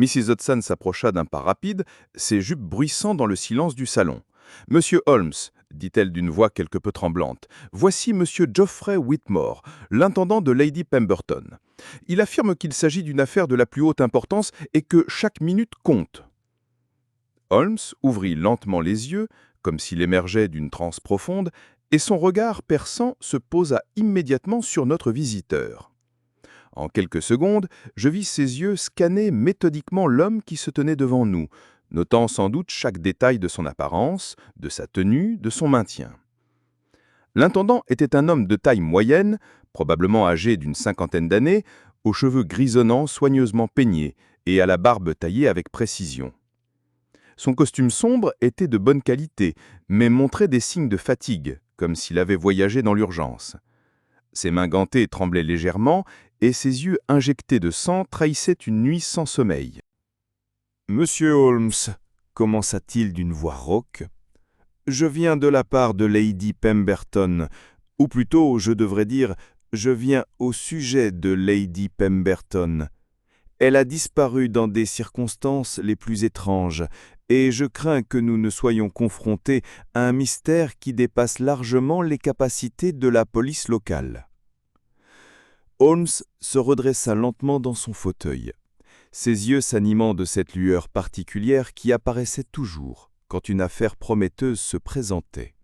Mrs. Hudson s'approcha d'un pas rapide, ses jupes bruissant dans le silence du salon. « Monsieur Holmes, dit-elle d'une voix quelque peu tremblante, voici Monsieur Geoffrey Whitmore, l'intendant de Lady Pemberton. Il affirme qu'il s'agit d'une affaire de la plus haute importance et que chaque minute compte. » Holmes ouvrit lentement les yeux, comme s'il émergeait d'une transe profonde, et son regard perçant se posa immédiatement sur notre visiteur. En quelques secondes, je vis ses yeux scanner méthodiquement l'homme qui se tenait devant nous, notant sans doute chaque détail de son apparence, de sa tenue, de son maintien. L'intendant était un homme de taille moyenne, probablement âgé d'une cinquantaine d'années, aux cheveux grisonnants soigneusement peignés et à la barbe taillée avec précision. Son costume sombre était de bonne qualité, mais montrait des signes de fatigue, comme s'il avait voyagé dans l'urgence. Ses mains gantées tremblaient légèrement et ses yeux injectés de sang trahissaient une nuit sans sommeil. « Monsieur Holmes, commença-t-il d'une voix rauque, je viens de la part de Lady Pemberton, ou plutôt, je devrais dire, je viens au sujet de Lady Pemberton. Elle a disparu dans des circonstances les plus étranges, et je crains que nous ne soyons confrontés à un mystère qui dépasse largement les capacités de la police locale. » Holmes se redressa lentement dans son fauteuil, ses yeux s'animant de cette lueur particulière qui apparaissait toujours quand une affaire prometteuse se présentait.